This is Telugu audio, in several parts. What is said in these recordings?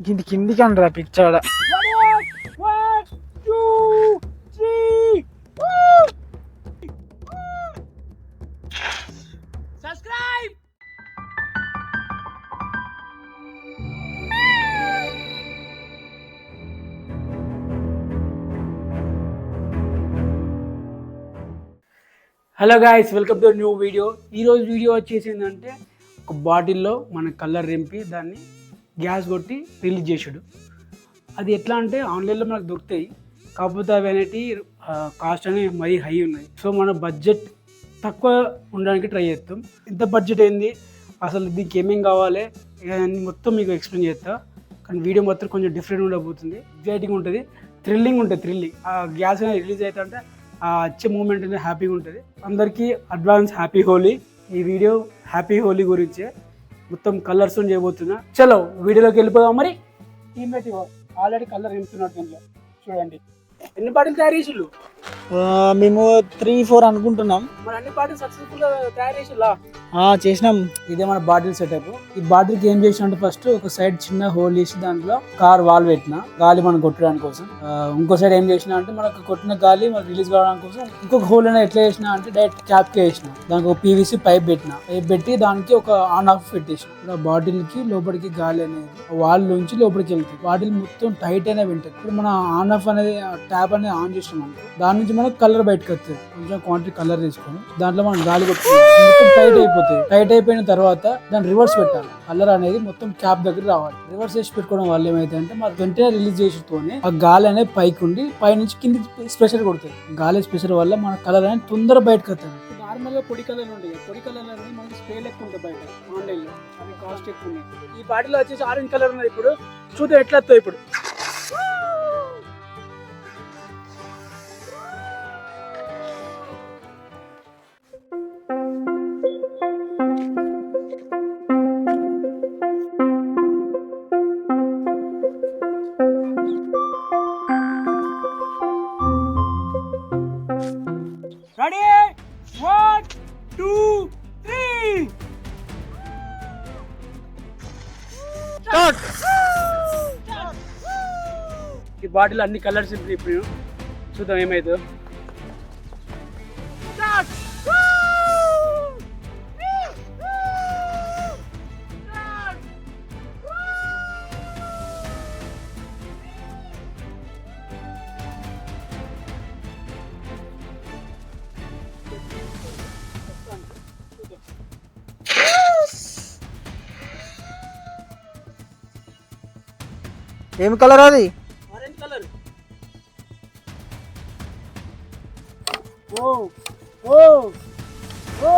కిందికి అనరా పిచ్చాడ. Hello guys, welcome to new video. ఈరోజు వీడియో వచ్చేసి ఏంటంటే ఒక బాటిల్లో మన కలర్ నింపి దాన్ని గ్యాస్ కొట్టి రిలీజ్ చేసాడు. అది ఎట్లా అంటే ఆన్లైన్లో మనకు దొరుకుతాయి, కాకపోతే అవి అనేటి కాస్ట్ అనేవి మరీ హై ఉన్నాయి. సో మన బడ్జెట్ తక్కువ ఉండడానికి ట్రై చేస్తాం. ఎంత బడ్జెట్ అయింది, అసలు దీనికి ఏమేమి కావాలి అని మొత్తం మీకు ఎక్స్ప్లెయిన్ చేస్తా. కానీ వీడియో మొత్తం కొంచెం డిఫరెంట్ ఉండబోతుంది, ఎగ్జైటింగ్ ఉంటుంది, థ్రిల్లింగ్ ఉంటుంది. ఆ గ్యాస్ అనేది రిలీజ్ అవుతుంటే ఆ వచ్చే మూమెంట్ అనేది హ్యాపీగా ఉంటుంది. అందరికీ అడ్వాన్స్ హ్యాపీ హోలీ. ఈ వీడియో హ్యాపీ హోలీ గురించే, మొత్తం కలర్స్ చేయబోతున్నా. చలో వీడియోలోకి వెళ్ళిపోదాం. మరి టీమ్మేట్ ఆల్రెడీ కలర్ నింపుతున్నట్టు దీంట్లో చూడండి. ఎన్ని బాటిల్ తయారు చేసిళ్ళు? మేము 3-4 అనుకుంటున్నాం. మరి అన్ని బాటిల్ సక్సెస్ఫుల్ గా తయారు చేసిల్లా? చేసినాం. ఇదే మన బాటిల్ సెటప్. ఈ బాటిల్ కి ఏం చేసినట్టు ఫస్ట్ ఒక సైడ్ చిన్న హోల్ చేసి దాంట్లో కార్ వాల్ పెట్టిన గాలి మనం కొట్టడానికి కోసం. ఇంకో సైడ్ ఏం చేసిన అంటే మనకు కొట్టిన గాలి మనకు రిలీజ్ కావడానికి కోసం ఇంకొక హోల్ అనేది ఎట్లా చేసిన అంటే డైరెక్ట్ క్యాప్ కి వేసిన, దానికి ఒక పీవీసీ పైప్ పెట్టి దానికి ఒక ఆన్ ఆఫ్ పెట్టేసిన. బాటిల్ కి లోపలికి గాలి అనేది వాల్ నుంచి లోపలికి వెళ్తుంది. బాటిల్ మొత్తం టైట్ అయినా వింటుంది. ఇప్పుడు మన ఆన్ ఆఫ్ అనేది ట్యాప్ అనేది ఆన్ చేసినాం అనుకో, దాని నుంచి మనకు కలర్ బయటకు వస్తుంది. కొంచెం క్వాంటిటీ కలర్ తీసుకొని దాంట్లో మనం గాలి కొట్టుకుంటాం, మొత్తం టైట్ అయిపోతుంది. టైట్ అయిపోయిన తర్వాత దాన్ని రివర్స్ పెట్టాలి. కలర్ అనేది మొత్తం క్యాప్ దగ్గర రావాలి. రివర్స్ చేసి పెట్టుకోవడం వల్ల ఏమైతే అంటే మన వెంటనే రిలీజ్ చేసేతోనే ఆ గాలి అనేది పైకి ఉండి పైనుంచి కిందికి స్పెషల్ కొడుతుంది. గాలి స్పెషల్ వల్ల మన కలర్ అనేది తొందర బయటకు వస్తుంది. నార్మల్ గా పొడి కలర్ ఉంటాయి, పొడి కలర్ అనేది మనకి స్ప్రే లెక్క ఉంటుంది బయట ఆన్లైన్ లో, అవి కాస్ట్ ఎక్కువ ఉన్నాయి. ఈ బాటిల్లో వచ్చేసి ఆరెంజ్ కలర్ ఉన్నది. ఇప్పుడు చూద్దాం ఎట్లా వస్తాయి. ఇప్పుడు రెడీ, 1 2 3 స్టార్ట్. ఈ బాటిల్ అన్ని కలర్స్ ఉంటాయి. ఇప్పుడు చూద్దాం ఏమైందో. ఏం కలర్ అది? Orange colour. ఓ ఓ ఓ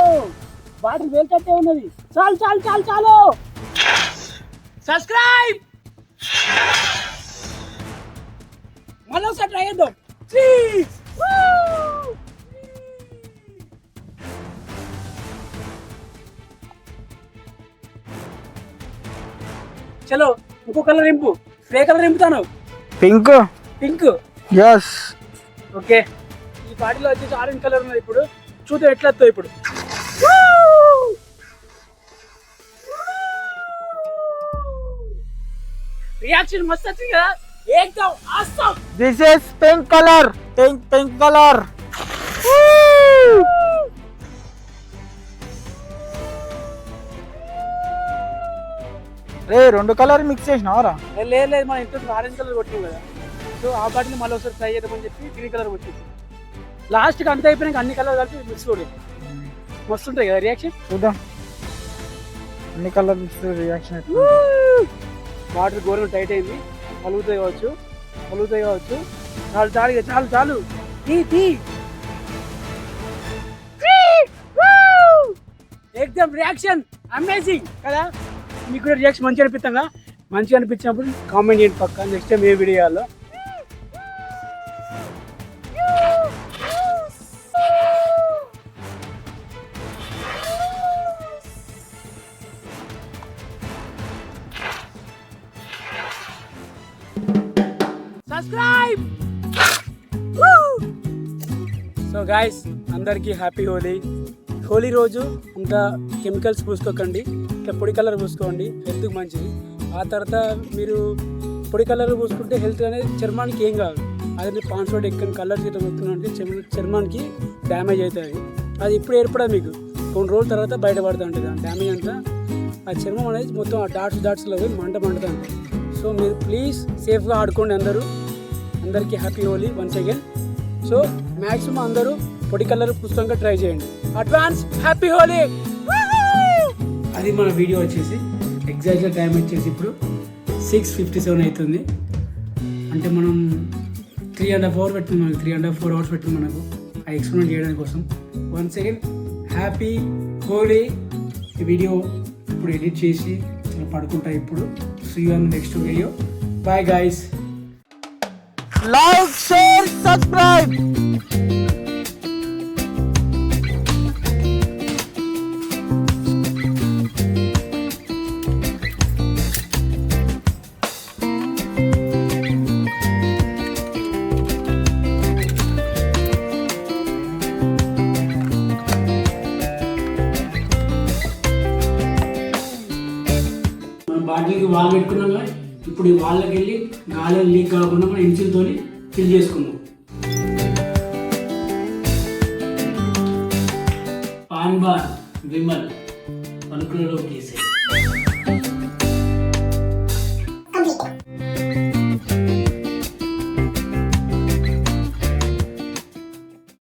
బాటిల్ వేల్కట్టే ఉన్నది. చాలు చాలు చాలు చాలు. సబ్స్క్రైబ్. మళ్ళీ ఒకసారి ట్రై చేద్దాం. చలో ఇంకో కలర్ నింపు. ఏ కలర్ నింపుతాను? పింక్. పింక్. yes. ఓకే, ఈ బాటిల్లో వచ్చేసి ఆరెంజ్ కలర్ ఉన్నది. ఇప్పుడు చూద్దాం ఎట్లా వస్తాయి. ఇప్పుడు రియాక్షన్ మస్త్ వచ్చింది కదా, ఏకదం awesome. This is pink colour. Pink colour. రే, 2 కలర్ మిక్స్ చేసినావరా? లేదు, మన ఇంట్లో ఆరెంజ్ కలర్ కొట్టినాం కదా, సో ఆ బాటిల్ మళ్ళీ ఒకసారి ట్రై చేద్దామని చెప్పి గ్రీన్ కలర్ కొట్టింది. లాస్ట్కి అంత అయిపోయినాక అన్ని కలర్ కలిపి మిక్స్ కూడా మస్తు ఉంటాయి కదా రియాక్షన్. చూద్దాం అన్ని కలర్ మిక్స్ రియాక్షన్. బాటిల్ ఘోరంగా టైట్ అయింది, పలుగుతాయి కావచ్చు. చాలు చాలు చాలు చాలు. ఏకదం రియాక్షన్ అమేజింగ్ కదా. మీకు కూడా రియాక్షన్ మంచిగా అనిపిస్తుందా? మంచిగా అనిపించినప్పుడు కామెంట్ చేయండి పక్క. నెక్స్ట్ టైం ఏ వీడియో చేయాలో. సబ్స్క్రైబ్. సో గాయస్, అందరికీ హ్యాపీ హోలీ. హోలీ రోజు ఇంకా కెమికల్స్ పూసుకోకండి, ఇట్లా పొడి కలర్ పూసుకోండి, హెల్త్కి మంచిది. ఆ తర్వాత మీరు పొడి కలర్ పూసుకుంటే హెల్త్ అనేది చర్మానికి ఏం కాదు. అదే మీరు పాన్సోడ్ ఎక్కని కలర్ ఇట్లా మొత్తుకుంటే చర్మానికి డ్యామేజ్ అవుతుంది. అది ఇప్పుడు ఏర్పడదు, మీకు కొన్ని రోజుల తర్వాత బయటపడుతూ ఉంటుంది. ఆ డ్యామేజ్ అంతా ఆ చర్మం అనేది మొత్తం ఆ డాట్స్లో మండుతుంది. సో మీరు ప్లీజ్ సేఫ్గా ఆడుకోండి. అందరికీ happy Holi once again. So maximum అందరూ పొడి కలర్ పుస్తకంగా ట్రై చేయండి. Advance happy Holi. అది మన వీడియో వచ్చేసి ఎగ్జాక్ట్గా టైం వచ్చేసి ఇప్పుడు 6:57 అవుతుంది. అంటే మనం 3.5 hours పెట్టింది, మనకు 3.5-4 hours పెట్టింది మనకు ఆ ఎక్స్పెరిమెంట్ చేయడానికి కోసం. Once again happy Holi. ఈ వీడియో ఇప్పుడు ఎడిట్ చేసి పడుకుంటా ఇప్పుడు. See you on next video. Bye guys. Like, share, subscribe. బాటిల్కి వాల్ పెట్టుకున్నాం కదా, ఇప్పుడు ఈ వాళ్ళకి వెళ్ళి గాలి లీక్ కాకుండా మనం ఎంచిల్తో ఫిల్ చేసుకుందాం. పాన్ బార్ విమల్ పలుకులలో గీసే.